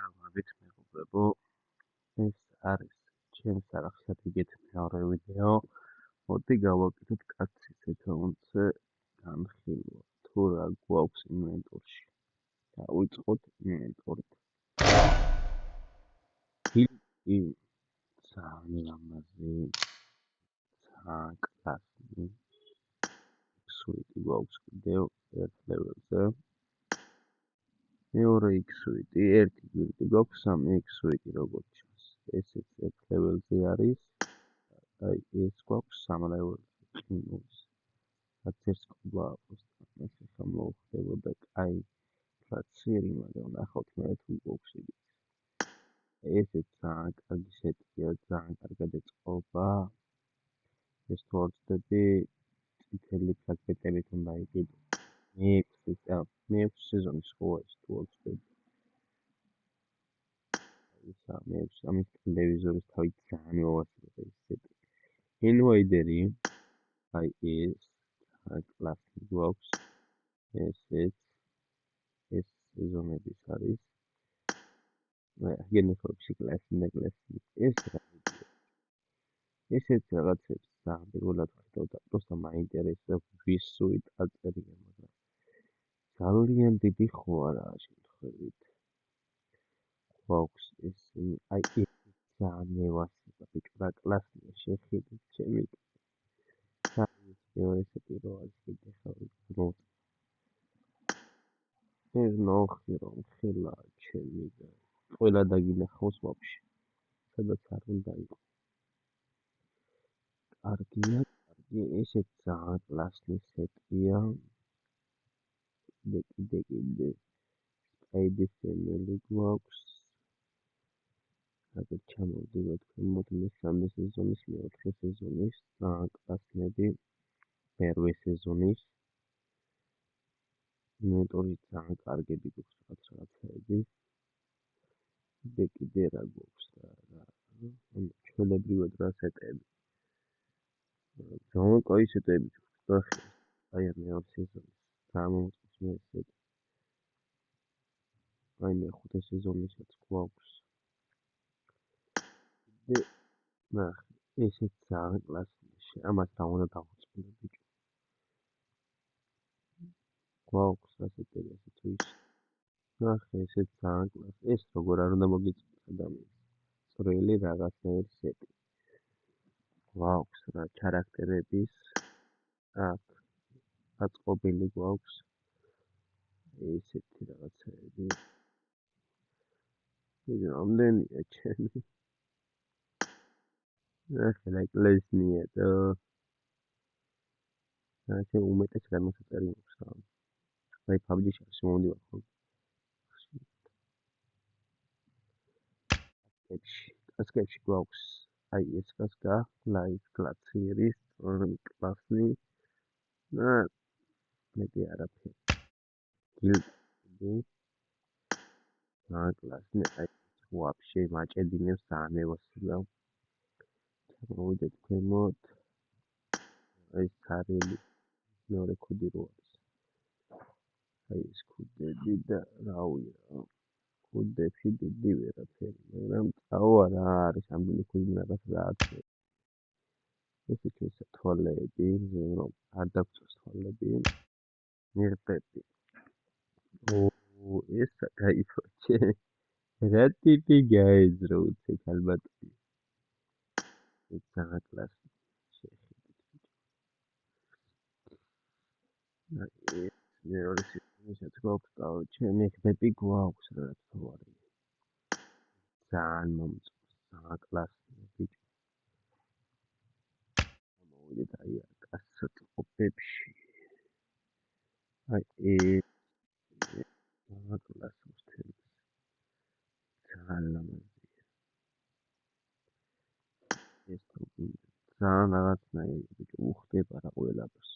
მოგესალმებით მეგობრებო, ეს არის ჩემს არახშადიგეთ მეორე ვიდეო. მოდი გავაკეთოთ კაცის ეთელონზე განხილვა, თუ რა გვაქვს ინვენტორში. დავიწყოთ ინვენტორით. ფილტი ძალიან ლამაზი, ძალიან კლასი. X-Suite გვაქვს კიდევ ერთ ლეველზე. მეორე X-Suite, ერთი ფილტი გვაქვს, სამი X-Suite როგორც ჩანს. ესეც ერთ ლეველზე არის. აი ეს გვაქვს სამ ლეველზე ყინულის. რაც ერთ ყბა აქვს, ასე ხამოვხდებოდა კაი ფლაცერი, მაგრამ ნახავთ მე თუ გვაქვს იგი. ესეც ძალიან კარგი სეტია, ძალიან კარგად ეწყობა. ეს თუ არ ვწდები, წითელი ფლაგბეტებით უნდა იყიდო. მეექვსე სეზონის ხო ეს თუ არ ვწდები. ამის ტელევიზორის თავი ძალიან მოვასწრებდა ეს სეტი. ინვაიდერი, აი ეს კლასი გვაქვს, ესეც ეს სეზონების არის. გენეფორში კლასი, ეს რა ვიდეო. ესეც რაღაცებს ძალიან პირველად ხედავდა, просто მაინტერესებს ვის სუით აწერია, მაგრამ ძალიან დიდი ხო არაა შემთხვევით. გვაქვს ეს, აი ეს ძალიან მევასება, ბიჭო, რა კლასია, შეხედეთ ჩემი. ეს პირველ არის კიდე ხავი. ეს ნოხი რომ ხილა ჩემი და ყველა დაგინახავს ვაფშე. სადაც არ უნდა იყო. კარგია, ესეც ძალიან კლასი სეტია. კიდე აიდის ემელი გვაქვს. აგერ ჩამოვდივართ ქვემოთ მესამე სეზონის, მეოთხე სეზონის, ძალიან კლასნები, მერვე სეზონის. ინვენტორი ძალიან კარგები გვაქვს რაღაცაები. კიდე რა გვაქვს რა. ჩვეულებრივად რა სეტები. ძალიან კაი სეტები გვაქვს. აი მეორე სეზონის გამომწვევს მე სეტი. აი მეხუთე სეზონისაც გვაქვს. ნახე, ესეც ძალიან კლასია. ამას რა უნდა დავუწყო ბიჭო. გვაქვს ასეთი თუ ის. ნახე, ესეც ძალიან კლასი. ეს როგორ არ უნდა მოგიწევს ადამიანს. წვრილი რაღაცნაირი სეტი. გვაქვს რა ჩარაქტერების აქ აწყობილი გვაქვს. ესეთი რაღაცები. იგი ამდენია ჩემი. ნახე, კლასია და ასე უმეტეს განმოსაწერი მაქვს რა. აი PUBG-ში მომდივარ ხო? კასკებში გვაქვს აი ეს კასკა, ლაით კლაციერის, კლასი. მეტი არაფერი. გილდი. კლასი, აი ვაფშე მაჭედინებს ძალიან მევასება. ჩამოვიდეთ ქვემოთ. აი ცარიელი მეორე ქუდი რო არის. აი ეს ქუდები და რავია. ქუდებში დიდი ვერაფერი, მაგრამ წავა რა არის ამდენი ქუდი რაღაც რა აქვს. ესეც თვალები, რომ არ დაგწოს თვალები. მიღწევი. ეს кайფოჩე. რა ტიპი გაიზრო უცებ ალბათ. ეს ძალიან კლასი. შეხედეთ. მეორე სეზონისაც გვაქვს და ჩემი ხდები გვაქვს რა თქმა უნდა. ძალიან მომწონს, ძალიან კლასია ბიჭო. მოვიდეთ აი კასტოფებში. აი ძალიან კლასი ვთქვი. ძალიან ლამაზია. ეს ძალიან რაღაცნაირი ბიჭო უხდება რა ყველაფერს.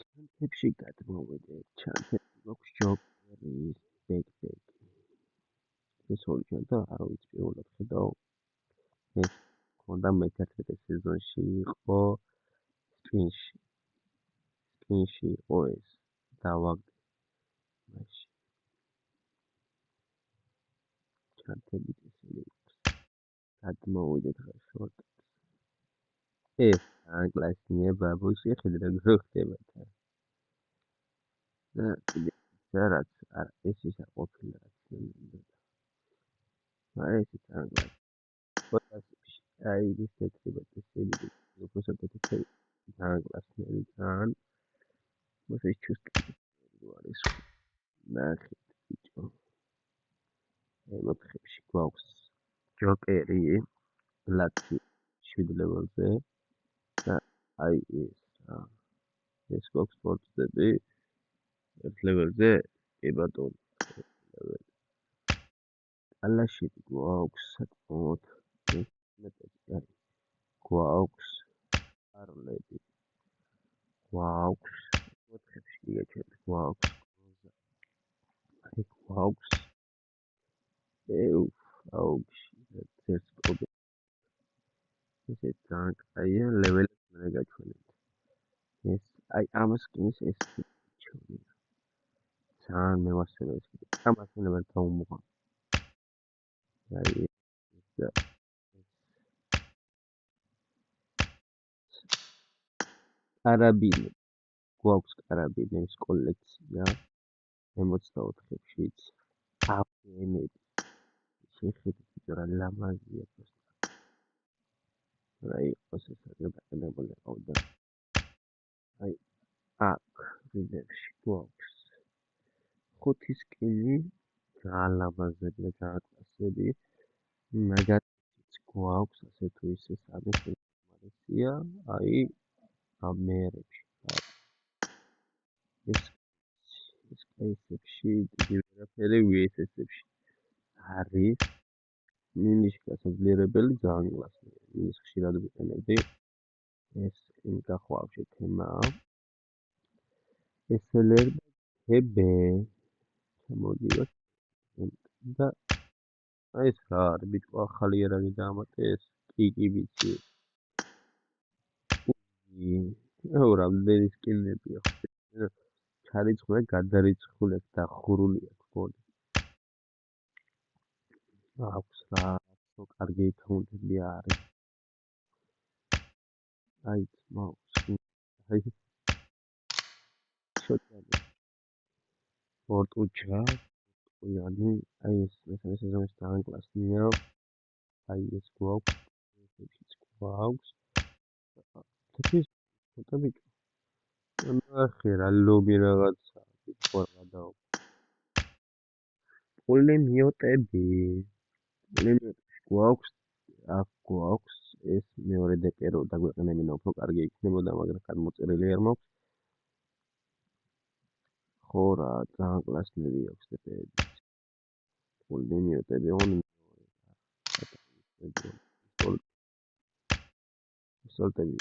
ჩანთებში გადმოვიდეთ, ჩანთებში გვაქვს ჯოკერი, ბეკბექი. ეს ორი ჩანთა არ ვიცი პირველად ხედავ. ეს ქონდა მე-11 სეზონში იყო სპინში. სპინში იყო ეს დავაგდე. მაშინ. ჩართებით ისინი გადმოვიდეთ რა შორტ. ეს ანკლასნია ბაბუში ხედა გხდება თან. და კიდე რაც არა ეს ის არ ყოფილა რაც მინდოდა. აი ეს ანკლას. პოტასში აი ის თეთრება წესები როგორც თეთრი ანკლასნია თან. მოსეს ჩუსტი არის ხო. ნახეთ ბიჭო. ემოთხებში გვაქვს ჯოკერი ლაცი 7 ლეველზე და აი ეს გვაქვს სპორტები 1 ლეველზე კი ბატონო ლეველი ალაში გვაქვს საკმაოდ მეტი გვაქვს არლები გვაქვს ემოთხებში გიგაჩერთ გვაქვს აი გვაქვს აუგში ეს პრობლემა ესე კაია ლეველი მე გაჩვენეთ ეს აი ამას კინს ეს ჩონი ძალიან მევასწრე ეს ამას ნებარ დაუმოღა აი და კარაბინი გვაქვს კარაბინების კოლექცია 64-შიც აფენები შეხედეთ რა ლამაზია რა იყოს ეს გადაყენებული ყავდა აი აქ ვიდეოში გვაქვს 5 სკინი ძალიან ლამაზები და ძალიან კლასები მაგათაც გვაქვს ასე თუ ისე სამი სკინია აი ამერებში ეს ესებში დიდი ვერაფერი VSS-ებში არის მინის გასაძლიერებელი ძალიან კლასია მინის ხშირად ვიყენებდი ეს იმ გახვავში თემაა SLR KB შემოდივარ და აი ეს რა არის ბიჭო ახალი ერანი დაამატე ეს კი ვიცი რამდენი სკინებია ხო ჩარიცხული გადარიცხული და ხურული აქვს გონი აქვს რა კარგი აკაუნტები არის აი მაქვს აი შოტანი პორტუჩა yani აი ეს მესამე სეზონის ძალიან კლასია აი ეს გვაქვს ესეც გვაქვს თეთრის ფოტები ნახე რა ლობი რაღაცა ფორმა დაო პოლემიოტები გვაქვს აქ გვაქვს ეს მეორე დეკერო დაგვეყნებინა უფრო კარგი იქნებოდა მაგრამ გადმოწერილი არ მაქვს ხო რა ძალიან კლასნები აქვს დეკერები პოლემიოტები on სოლტები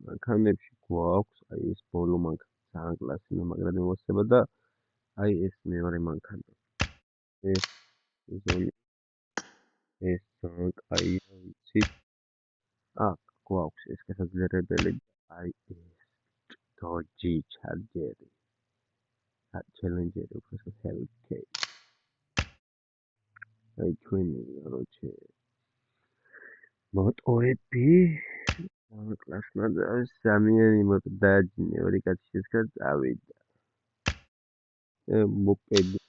მანქანებში გვაქვს აი ეს ბოლო მანქანა ძალიან კლასია მაგრამ იმოსება და აი ეს მეორე მანქანა ეს ზონი ეს ძალიან კაია ვიცით აქ გვაქვს ეს გასაძლიერებელი აი ეს დოჯი ჩარჯერი ჩელენჯერი უფრო ჰელკეი აი ჩვენი როჩე მოტოები ძალიან კლასნა და სამიანი მოტო დააჯინე ორი კაცი შესკა წავიდა მოპედი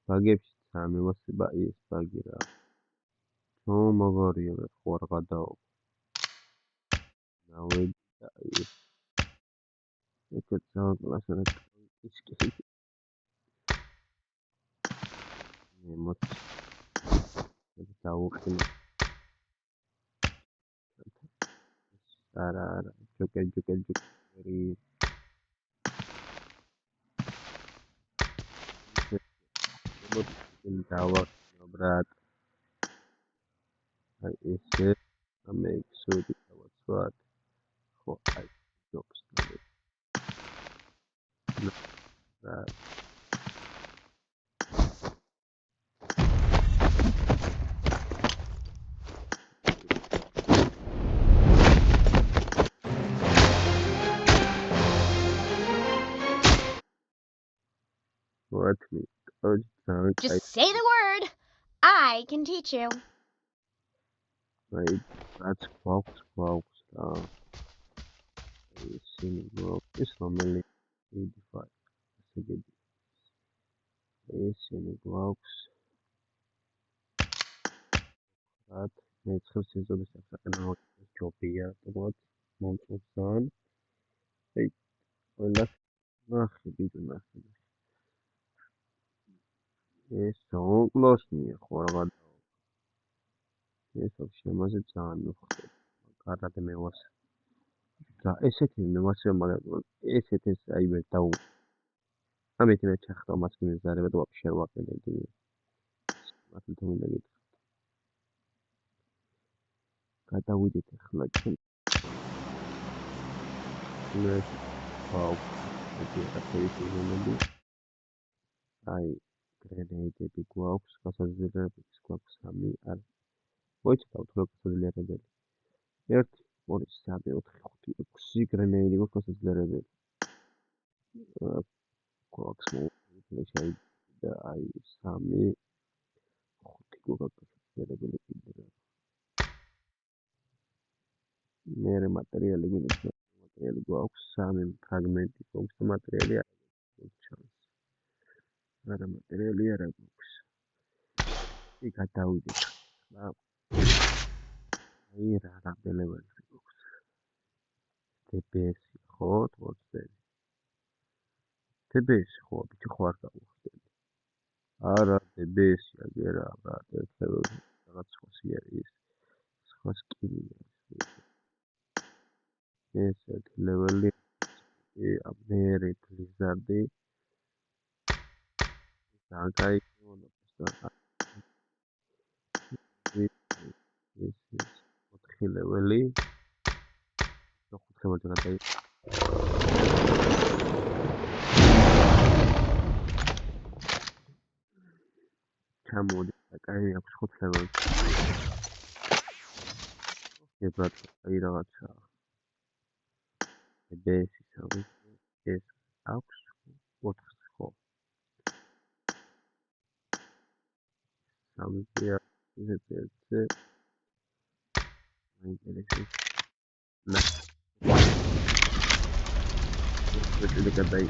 ბაგებში სამევასება ის ბაგი რა ნუ მაგარია ხო არ გადაო ნავედი და ის ეს ძალიან კლასია ის კი მოთ დაუყინე არა ჯოკერი მოთ დავაყინე ბრატ აი ესე ამე სუდი დავაცვათ ხო აი ჯობს და Let me touch the Just say the word. I can teach you. Right. That's box. It's normally 85. Second. It's box. That makes us use of the second out. Jopia. What? Monson. Hey. Well, that's ეს ონკლოს მიხوارღა ეს შემაზე ძალიან მოხდება. კარად მევას. და ესეთი მევასება მაგრამ ესეთ ეს აი მე დაუ. ამით მე ჩახტო მას გიმზარება და ვაფშე არ ვაყენებდი. მართლა თუ მინდა გითხრა. გადავიდეთ ახლა ჩვენ. ვაუ. ეს აფერი მომენტი. აი გრენეიდები გვაქვს, გასაზრდები გვაქვს 3 არ. მოიცავთ რა გასაზრდები. 1 2 3 4 5 6 გრენეიდი გვაქვს გასაზრდები. გვაქვს მოუწევი და აი 3 5 გვაქვს გასაზრდები კიდე. მერე მატერიალი გვაქვს 3 ფრაგმენტი გვაქვს და მატერიალი არ გვაქვს. არა მატერიალი არ აქვს. იქ გადავიდეთ. ხა. აი რა რამბელებელი გვაქვს. TPS ხო, თორსე. TPS ხო, ბიჭო ხო არ გავხდები. არა, TPS აგერა, რა, ერთეულზე რაღაც ხოსი არის. სხვა სკილია. ეს ერთი ლეველი. მერე ბლიზარდი. Dankai ეს 4 ლეველი 4 ლეველი გადაი ჩამოდი კაი აქვს 5 ლეველი ებრათ აი რაღაცა ბესის არის ეს აქვს 4 ხო სამზია ისეთზე მაინტერესებს ნა ეს გადაი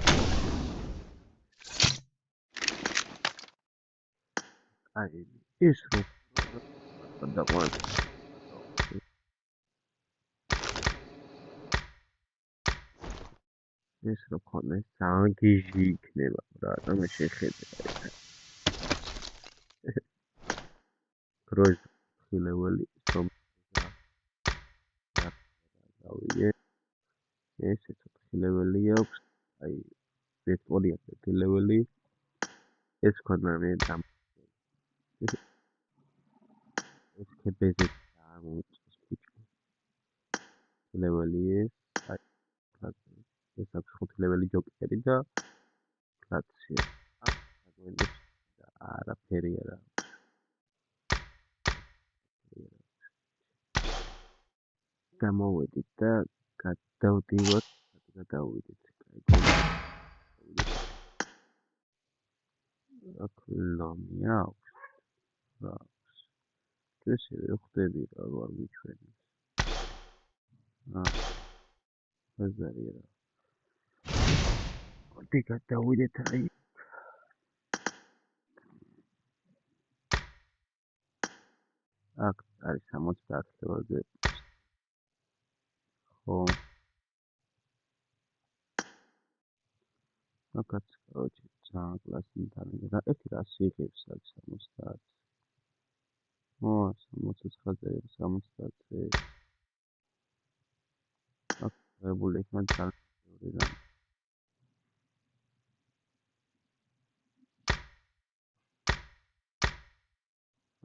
აი ის რო გადაყვან ეს რო ხონე ძალიან გიჟი იქნება რა ამე შეხედე როის ლეველი სომ დავიგე ეს 4 ლეველი აქვს აი ვექტორია 1 ლეველი ეს ქონა მე დამ ეს ქებეზე ამოწეს ბიჭო ლეველი აი ეს აქვს 5 ლეველი ჯოკერი და კლაცია აგონებს და არაფერი არა გამოვედით და გადავდივართ გადავიდეთ აქ ლამია აქვს ესე ვხვდები რა არ მიჩვენებს ბაზარი რა მოდი გადავიდეთ აი აქ არის 70 ლეველზე ხო აკაც короче ძალიან კლასი თანხა რა ერთი რა სიღებს აქ 70 ო 69-ზე 70-ზე აქ ღებული იქნა ძალიან რა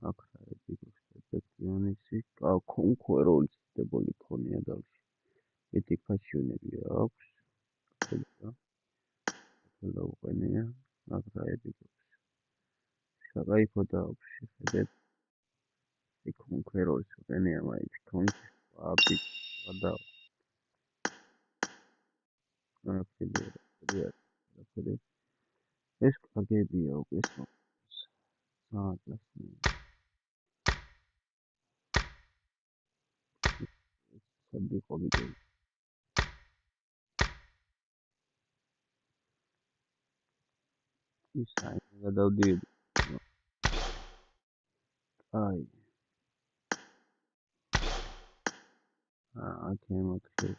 აქ რა ეფექტი ეფექტიანისი კონკურენციის დებოლი ქონია დალში ეთიკაშიონები აქვს და უყენია აქ რა ეფექტი საკაიფო და აქვს შეხედეთ კონკურენციის უყენია მაინც კონკურენციის და აქ კიდე რა ეს კარგებია უკვე სააკლასნი. სად იყო ვიდეო? ის საერთოდ გადავდიოდი. აი. აქ ემოთხე.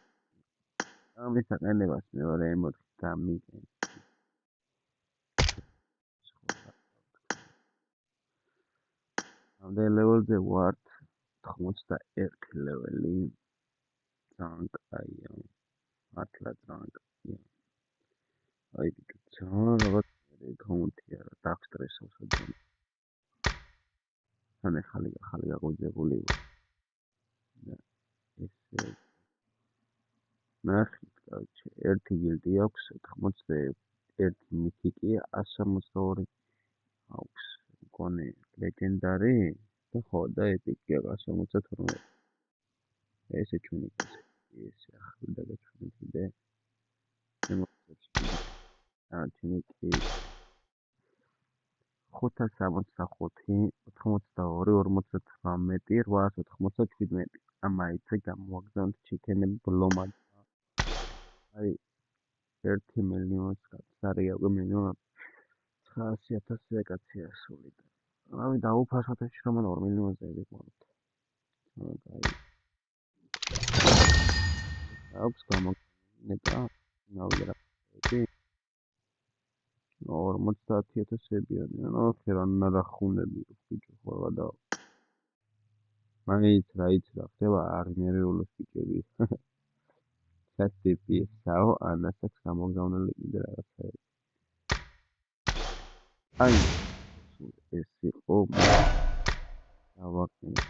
ამის აყენებას მეორე ემოთხე გამიგენ. ამდენ ლეველზე ვართ 91 ლეველი. ძალიან კაია. მართლა ძალიან კაია. აი ძალიან რაღაც კონტია რა დაგსტრესავს ძალიან. თან ახალი გაყვიძებული ვარ. ესე ნახეთ, короче, ერთი გილდი აქვს 91 მითიკი, 162 აქვს მქონე ლეგენდარი და ხო და ეპიკი 172. ესე ჩვენი ესე ახლა დაგაჩვენებდე. ემოციებს ჩვენი კი 565, 82, 58, 897. ამაიце გამოვაგზავნთ ჩიქენები ბლომად. აი 1 მილიონს გაწარია უკვე 1.900.000 ეკაცია სული და რავი დაუფასოთ ეს რომ 2 მილიონზე ვიყავთ. აი აქვს გამოგნეტა ნავი რა კი 50,000-იანი ანუ ხერანა რახუნები ბიჭო ხოლმე და მაინც რა ხდება აღნერეული ბიჭები სასტიპი საო ანასაც გამოგზავნილი კიდე რაღაცა აი ეს იყო დავაყენე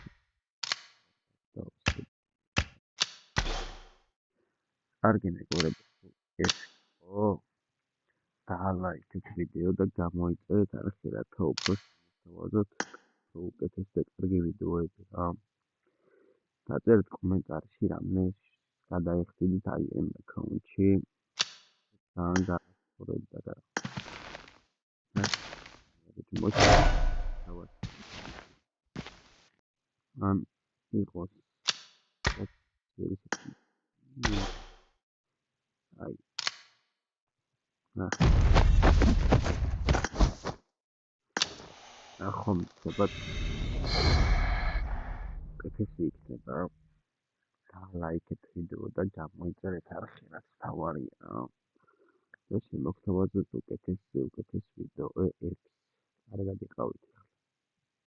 კარგი მეგობრებო ეს იყო დაალაიქეთ ვიდეო და გამოიწერეთ არხი რათა უფრო შემოსთავაზოთ უკეთეს და კარგი ვიდეოები რა დაწერეთ კომენტარში რამე გადაიხდიდით აი ამ აკაუნტში ძალიან გააცხორეთ და რა ან იყოს აი ახომ ხება კეთილი იქნება ლაიქეთ ვიდეო და გამოიწერეთ არხი რაც თავარია და შემოგთავაზოთ უკეთეს ვიდეო